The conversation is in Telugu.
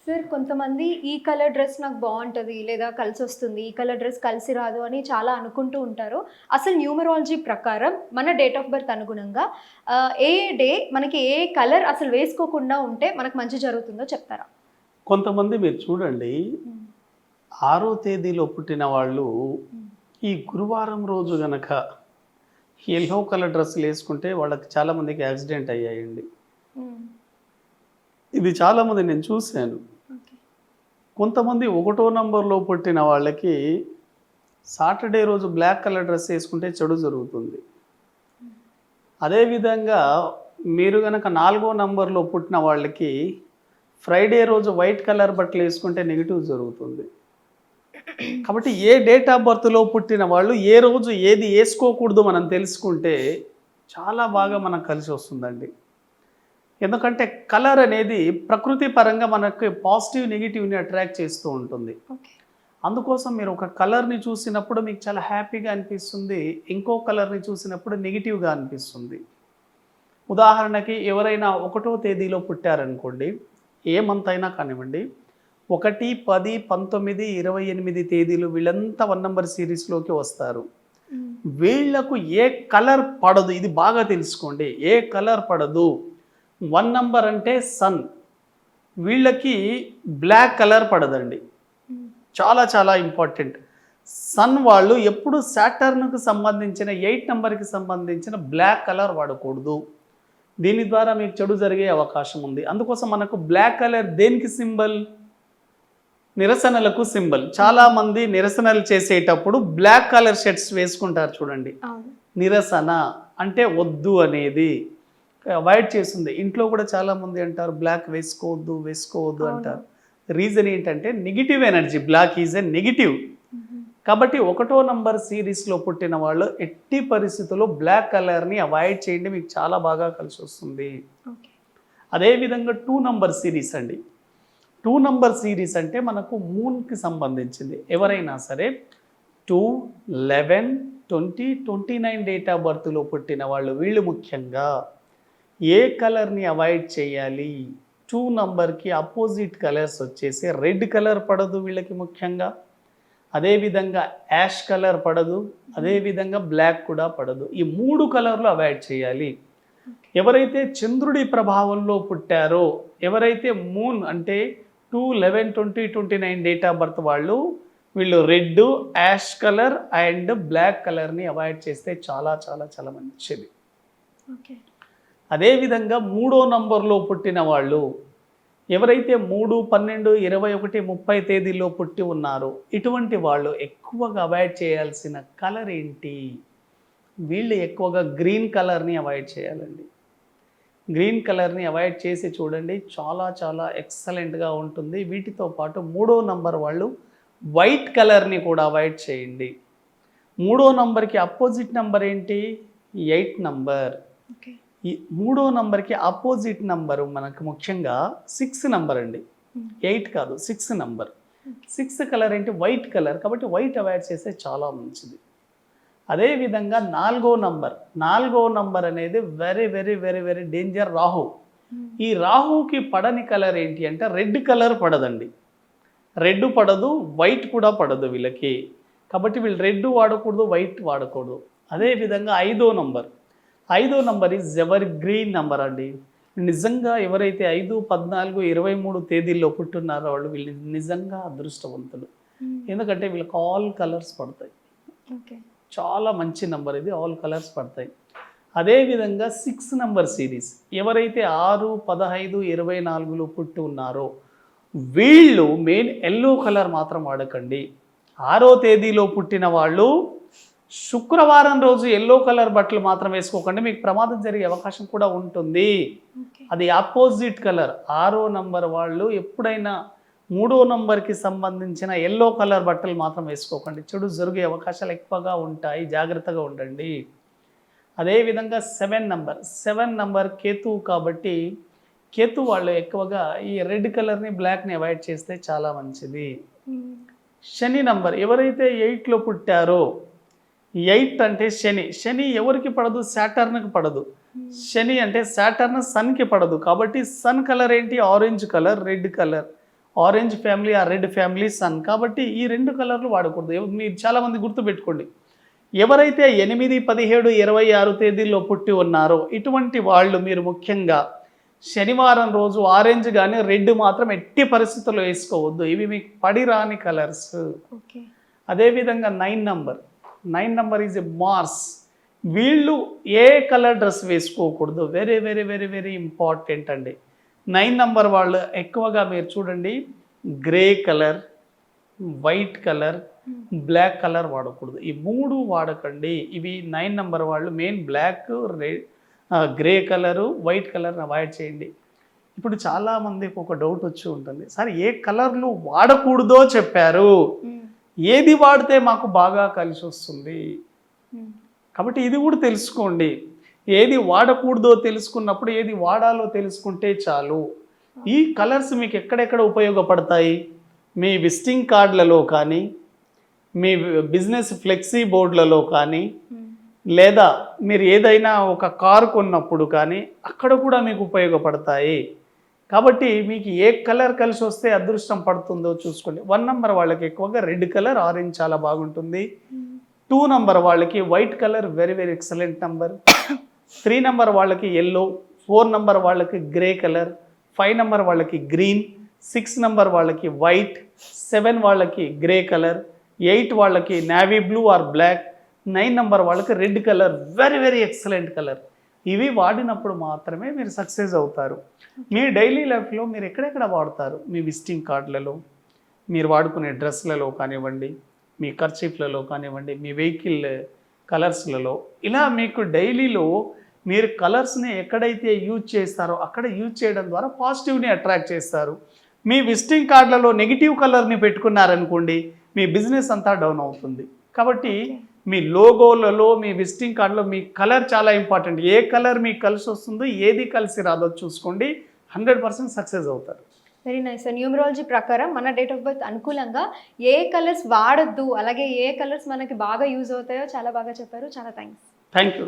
సార్ కొంతమంది ఈ కలర్ డ్రెస్ నాకు బావుంటది, లేదా కలిసొస్తుంది, ఈ కలర్ డ్రెస్ కలిసి రాదు అని చాలా అనుకుంటూ ఉంటారు. అసలు న్యూమరాలజీ ప్రకారం మన డేట్ ఆఫ్ బర్త్ అనుగుణంగా ఏ డే మనకి ఏ కలర్ అసలు వేసుకోకుండా ఉంటే మనకు మంచి జరుగుతుందో చెప్తారా? కొంతమంది మీరు చూడండి, హ్మ్. 6వ తేదీలో పుట్టిన వాళ్ళు హ్మ్. ఈ గురువారం రోజు గనక యెల్లో కలర్ డ్రెస్సులేసుకుంటే వాళ్ళకి చాలామందికి యాక్సిడెంట్ అయ్యాయండి. హ్మ్. ఇది చాలామంది నేను చూశాను. ఓకే. కొంతమంది ఒకటో నంబర్‌లో పుట్టిన వాళ్ళకి సాటర్‌డే రోజు బ్లాక్ కలర్ డ్రెస్ ఏసుకుంటే చెడు జరుగుతుంది. హ్మ్. అదేవిధంగా మీరు గనక 4వ నంబర్‌లో పుట్టిన వాళ్ళకి ఫ్రైడే రోజు వైట్ కలర్ బట్టలేసుకుంటే నెగెటివ్ జరుగుతుంది. కాబట్టి ఏ డేట్ ఆఫ్ బర్త్‌లో పుట్టిన వాళ్ళు ఏ రోజు ఏది ఏసుకోకూడదో మనం తెలుసుకుంటే చాలా బాగా మనకు కలిసొస్తుందండి. ఎందుకంటే కలర్ అనేది ప్రకృతి పరంగా మనకి పాజిటివ్, నెగెటివ్‌ని అట్రాక్ట్ చేస్తూ ఉంటుంది. ఓకే. అందుకోసం మీరు ఒక కలర్‌ని చూసినప్పుడు మీకు చాలా హ్యాపీగా అనిపిస్తుంది. ఇంకో కలర్‌ని చూసినప్పుడు నెగెటివ్‌గా అనిపిస్తుంది. ఉదాహరణకి ఎవరైనా 1వ తేదీలో పుట్టారనుకోండి, ఏ మంత్ అయినా కానివ్వండి, 1, 10, 19, 28 తేదీలు వీళ్ళంతా 1 నంబర్ సీరీస్‌లోకి వస్తారు. హ్మ్. వీళ్ళకు ఏ కలర్ పడదు, ఇది బాగా తెలుసుకోండి. ఏ కలర్ పడదు. 1 నంబర్ అంటే సన్. వీళ్ళకి బ్లాక్ కలర్ పడదండి. హ్మ్. చాలా చాలా ఇంపార్టెంట్. సన్ వాళ్ళు ఎప్పుడు సాటర్న్‌కు సంబంధించిన 8 నంబర్‌కి సంబంధించిన బ్లాక్ కలర్ వాడకూడదు. దీని ద్వారా మీకు చెడు జరిగే అవకాశం ఉంది. అందుకోసం మనకు బ్లాక్ కలర్ దేనికి సింబల్? నిరసనలకు సింబల్. చాలామంది నిరసనలు చేసేటప్పుడు బ్లాక్ కలర్ షర్ట్స్ వేసుకుంటారు చూడండి. అవును. నిరసన అంటే వద్దు అనేది అవాయిడ్ చేస్తుంది. ఇంట్లో కూడా చాలామంది అంటారు బ్లాక్ వేసుకోవద్దు, వేసుకోవద్దు అవును. అంటారు. రీజన్ ఏంటంటే negative energy. Black is a negative. హుహు. కాబట్టి 1టో నంబర్ సీరీస్‌లో పుట్టిన వాళ్ళు ఎట్టి పరిస్థితుల్లో బ్లాక్ కలర్‌ని అవాయిడ్ చేయండి. మీకు చాలా బాగా కలిసొస్తుంది. ఓకే. అదేవిధంగా 2 నంబర్ సీరీస్ అండి. 2 నంబర్ సీరీస్ అంటే మనకు మూన్‌కి సంబంధించింది. ఎవరైనా సరే 2, 11, 20, 29 డేట్ ఆఫ్ బర్త్‌లో పుట్టిన వాళ్ళు వీళ్ళు ముఖ్యంగా ఏ కలర్‌ని అవాయిడ్ చేయాలి? 2 నంబర్‌కి అపోజిట్ కలర్స్ వచ్చేసి రెడ్ కలర్ పడదు వీళ్ళకి ముఖ్యంగా. అదేవిధంగా యాష్ కలర్ పడదు. అదేవిధంగా బ్లాక్ కూడా పడదు. ఈ 3 కలర్‌లు అవాయిడ్ చేయాలి. ఓకే. ఎవరైతే చంద్రుడి ప్రభావంలో పుట్టారో, ఎవరైతే మూన్ అంటే 2, 11, 20, 29 డేట్ ఆఫ్ బర్త్ వాళ్ళు వీళ్ళు red, ash colour and black కలర్‌ని అవాయిడ్ చేస్తే చాలా చాలా చాలా మంచిది. ఓకే. అదేవిధంగా 3వ నంబర్‌లో పుట్టిన వాళ్ళు ఎవరైతే 3, 12, 21, 30 తేదీల్లో పుట్టి ఉన్నారో ఇటువంటి వాళ్ళు ఎక్కువగా అవాయిడ్ చేయాల్సిన కలర్ ఏంటి? వీళ్ళు ఎక్కువగా గ్రీన్ కలర్‌ని అవాయిడ్ చేయాలండి. గ్రీన్ కలర్‌ని అవాయిడ్ చేసి చూడండి. చాలా చాలా ఎక్సలెంట్‌గా ఉంటుంది. వీటితో పాటు 3వ నంబర్ వాళ్ళు వైట్ కలర్‌ని కూడా అవాయిడ్ చేయండి. 3వ నంబర్‌కి అపోజిట్ నంబర్ ఏంటి? 8 నంబర్. ఓకే. ఈ 3వ నంబర్‌కి అపోజిట్ నంబరు మనకు ముఖ్యంగా 6 నంబర్ అండి. హ్మ్. 8 కాదు 6 నంబర్. ఓకే. 6 కలర్ ఏంటి? White colour. కాబట్టి వైట్ అవాయిడ్ చేస్తే చాలా మంచిది. అదేవిధంగా 4వ నంబర్. 4వ నంబర్ అనేది very very very very danger Rahu. హ్మ్. ఈ రాహుకి పడని కలర్ ఏంటి అంటే రెడ్ కలర్ పడదండి. రెడ్ పడదు, వైట్ కూడా పడదు వీళ్ళకి. కాబట్టి వీళ్ళు రెడ్ వాడకూడదు, వైట్ వాడకూడదు. అదేవిధంగా 5వ నంబర్. 5వ number is ever green number అండి. నిజంగా ఎవరైతే 5, 14, 23 తేదీల్లో పుట్టున్నారో వాళ్ళు వీళ్ళు నిజంగా అదృష్టవంతులు. హ్మ్. ఎందుకంటే వీళ్ళకి ఆల్ కలర్స్ పడతాయి. ఓకే. చాలా మంచి నంబర్ ఇది. ఆల్ కలర్స్ పడతాయి. అదేవిధంగా 6 నంబర్ సీరీస్ ఎవరైతే 6, 15, 24లో పుట్టి ఉన్నారో వీళ్ళు మెయిన్ యెల్లో కలర్ మాత్రం వాడకండి. 6వ తేదీలో పుట్టిన వాళ్ళు శుక్రవారం రోజు యెల్లో కలర్ బట్టలు మాత్రం వేసుకోకండి. మీకు ప్రమాదం జరిగే అవకాశం కూడా ఉంటుంది. ఓకే. అది అపోజిట్ కలర్. 6వ నంబర్ వాళ్ళు ఎప్పుడైనా 3వ నంబర్‌కి సంబంధించిన యెల్లో కలర్ బట్టలు మాత్రం వేసుకోకండి. చెడు జరిగే అవకాశాలు ఎక్కువగా ఉంటాయి. జాగ్రత్తగా ఉండండి. అదేవిధంగా 7 నంబర్. 7 నంబర్ కేతువు కాబట్టి కేతు వాళ్ళు ఎక్కువగా ఈ రెడ్ కలర్‌ని, బ్లాక్‌ని అవాయిడ్ చేస్తే చాలా మంచిది. హ్మ్. శని నంబర్. ఎవరైతే 8లో పుట్టారో 8 అంటే శని. శని ఎవరికి పడదు? సాటర్న్‌కి పడదు. హ్మ్. శని అంటే సాటర్న్ సన్‌కి పడదు. కాబట్టి సన్ కలర్ ఏంటి? Orange colour, red colour. Orange family, ఆ రెడ్ ఫ్యామిలీ సన్. కాబట్టి ఈ 2 కలర్లు వాడకూడదు. మీరు చాలామంది గుర్తుపెట్టుకోండి, ఎవరైతే 8, 17, 26 తేదీల్లో పుట్టి ఉన్నారో ఇటువంటి వాళ్ళు మీరు ముఖ్యంగా శనివారం రోజు ఆరెంజ్ కానీ రెడ్ మాత్రం ఎట్టి పరిస్థితుల్లో వేసుకోవద్దు. ఇవి మీకు పడి రాని కలర్స్. ఓకే. అదేవిధంగా 9 నంబర్ ఈజ్ ఎ మార్స్. వీళ్ళు ఏ కలర్ డ్రెస్ వేసుకోకూడదు. Very very very very important అండి. 9 నంబర్ వాళ్ళు ఎక్కువగా మీరు చూడండి, grey colour, white colour, black colour వాడకూడదు. ఈ 3 వాడకండి. ఇవి 9 నంబర్ వాళ్ళు main black, red, grey colour, white కలర్ని అవాయిడ్ చేయండి. ఇప్పుడు చాలామందికి ఒక డౌట్ వచ్చి ఉంటుంది, సార్ ఏ కలర్లు వాడకూడదో చెప్పారు, ఏది వాడితే మాకు బాగా కలిసి వస్తుంది? కాబట్టి ఇది కూడా తెలుసుకోండి. ఏది వాడకూడదో తెలుసుకున్నప్పుడు ఏది వాడాలో తెలుసుకుంటే చాలు. ఈ కలర్స్ మీకు ఎక్కడెక్కడ ఉపయోగపడతాయి? మీ విజిటింగ్ కార్డులలో కానీ, మీ బిజినెస్ ఫ్లెక్సీ బోర్డులలో కానీ, లేదా మీరు ఏదైనా ఒక కారు కొన్నప్పుడు కానీ అక్కడ కూడా మీకు ఉపయోగపడతాయి. కాబట్టి మీకు ఏ కలర్ కలిసి వస్తే అదృష్టం పడుతుందో చూసుకోండి. 1 నంబర్ వాళ్ళకి ఎక్కువగా రెడ్ కలర్, ఆరెంజ్ చాలా బాగుంటుంది. 2 నంబర్ వాళ్ళకి white colour very very excellent number. 3 number వాళ్ళకి ఎల్లో, 4 నంబర్ వాళ్ళకి గ్రే కలర్, 5 నంబర్ వాళ్ళకి గ్రీన్, 6 నంబర్ వాళ్ళకి వైట్, 7 వాళ్ళకి గ్రే కలర్, 8 వాళ్ళకి navy blue or black, 9 number వాళ్ళకి red colour very very excellent colour. ఇవి వాడినప్పుడు మాత్రమే మీరు సక్సెస్ అవుతారు. మీ డైలీ లైఫ్లో మీరు ఎక్కడెక్కడ వాడతారు? మీ విజిటింగ్ కార్డులలో, మీరు వాడుకునే డ్రెస్లలో కానివ్వండి, మీ కర్చీఫ్లలో కానివ్వండి, మీ వెహికల్ కలర్స్లలో, ఇలా మీకు డైలీలో మీరు కలర్స్ని ఎక్కడైతే యూజ్ చేస్తారో అక్కడ యూజ్ చేయడం ద్వారా పాజిటివ్ని అట్రాక్ట్ చేస్తారు. మీ విజిటింగ్ కార్డులలో నెగిటివ్ కలర్ని పెట్టుకున్నారనుకోండి, మీ బిజినెస్ అంతా డౌన్ అవుతుంది. కాబట్టి మీ లోగోలలో, మీ విజిటింగ్ కార్డులో మీ కలర్ చాలా ఇంపార్టెంట్. ఏ కలర్ మీకు కలిసి వస్తుందో, ఏది కలిసి రాదో చూసుకోండి, 100% సక్సెస్ అవుతారు. Very nice. న్యూమరాలజీ ప్రకారం మన డేట్ ఆఫ్ బర్త్ అనుకూలంగా ఏ కలర్స్ వాడొద్దు, అలాగే ఏ కలర్స్ మనకి బాగా యూజ్ అవుతాయో చాలా బాగా చెప్పారు. చాలా థ్యాంక్స్. Thank you.